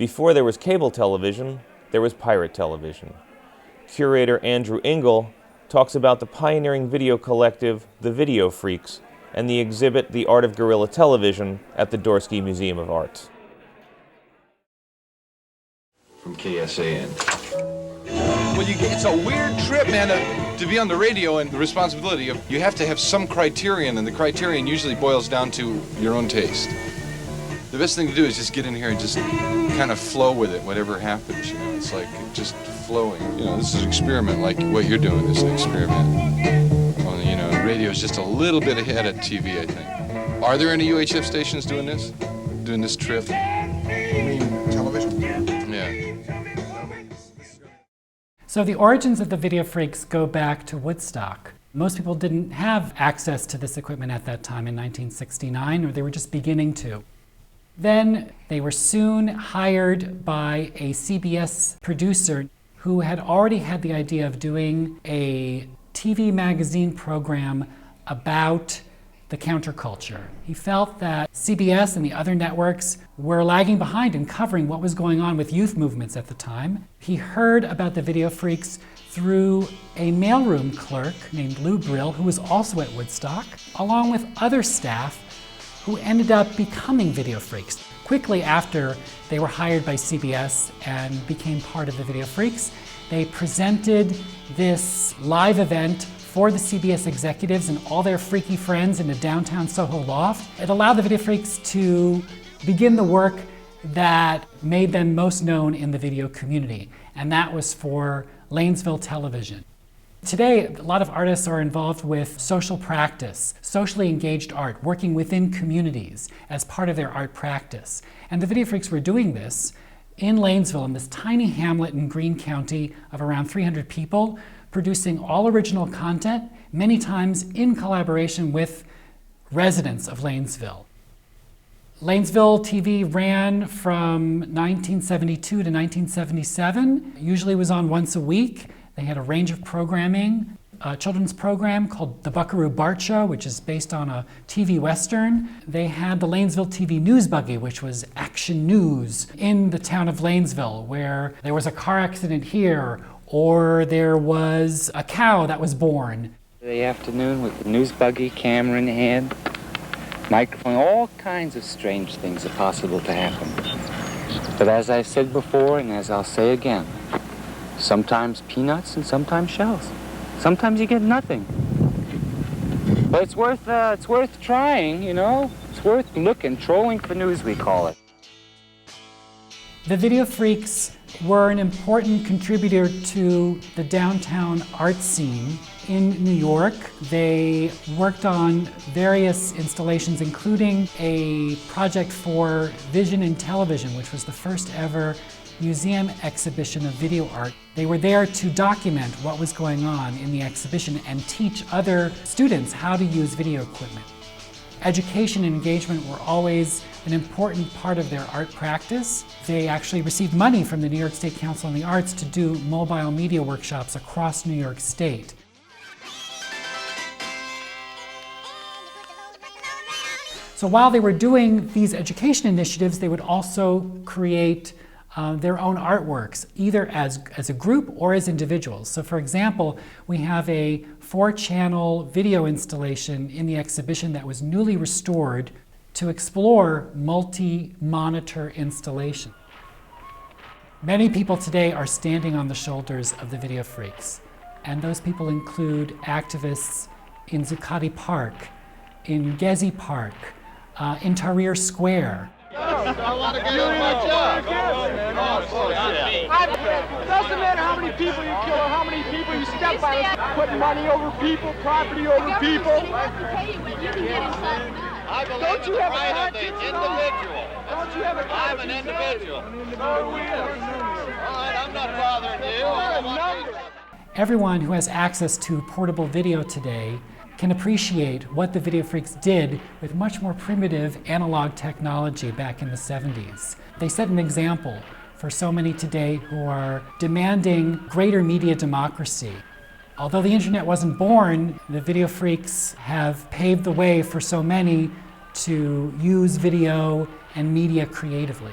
Before there was cable television, there was pirate television. Curator Andrew Engel talks about the pioneering video collective, the Videofreex, and the exhibit, The Art of Guerrilla Television, at the Dorsky Museum of Art. From KSAN. Well, it's a weird trip, man, to be on the radio, and the responsibility of you have to have some criterion, and the criterion usually boils down to your own taste. The best thing to do is just get in here and just kind of flow with it, whatever happens, you know. It's like just flowing. You know, this is an experiment like what you're doing is an experiment. Only, you know, radio is just a little bit ahead of TV, I think. Are there any UHF stations doing this? Doing this trip? You mean television? Yeah. So the origins of the Videofreex go back to Woodstock. Most people didn't have access to this equipment at that time in 1969, or they were just beginning to. Then they were soon hired by a CBS producer who had already had the idea of doing a TV magazine program about the counterculture. He felt that CBS and the other networks were lagging behind in covering what was going on with youth movements at the time. He heard about the Videofreex through a mailroom clerk named Lou Brill, who was also at Woodstock, along with other staff who ended up becoming Videofreex. Quickly after they were hired by CBS and became part of the Videofreex, they presented this live event for the CBS executives and all their freaky friends in a downtown Soho loft. It allowed the Videofreex to begin the work that made them most known in the video community, and that was for Lanesville television. Today, a lot of artists are involved with social practice, socially engaged art, working within communities as part of their art practice. And the Videofreex were doing this in Lanesville, in this tiny hamlet in Greene County of around 300 people, producing all original content, many times in collaboration with residents of Lanesville. Lanesville TV ran from 1972 to 1977, usually was on once a week. They had a range of programming, a children's program called The Buckaroo Bart Show, which is based on a TV Western. They had the Lanesville TV News Buggy, which was action news in the town of Lanesville, where there was a car accident here, or there was a cow that was born. The afternoon with the news buggy, camera in hand, microphone, all kinds of strange things are possible to happen. But as I said before, and as I'll say again, sometimes peanuts and sometimes shells. Sometimes you get nothing. But it's worth trying, you know? It's worth looking, trolling for news, we call it. The Videofreex were an important contributor to the downtown art scene in New York. They worked on various installations, including a project for Vision and Television, which was the first ever museum exhibition of video art. They were there to document what was going on in the exhibition and teach other students how to use video equipment. Education and engagement were always an important part of their art practice. They actually received money from the New York State Council on the Arts to do mobile media workshops across New York State. So while they were doing these education initiatives, they would also create their own artworks, either as a group or as individuals. So for example, we have a 4-channel video installation in the exhibition that was newly restored to explore multi-monitor installation. Many people today are standing on the shoulders of the Videofreex, and those people include activists in Zuccotti Park, in Gezi Park, in Tahrir Square. Doesn't matter how many people you kill or how many people you step on. Putting money over people, property over people. Don't you have a conscience? Don't you have a conscience? I'm an individual. All right, I'm not bothering you. Everyone who has access to portable video today can appreciate what the Videofreex did with much more primitive analog technology back in the 70s. They set an example for so many today who are demanding greater media democracy. Although the internet wasn't born, the Videofreex have paved the way for so many to use video and media creatively.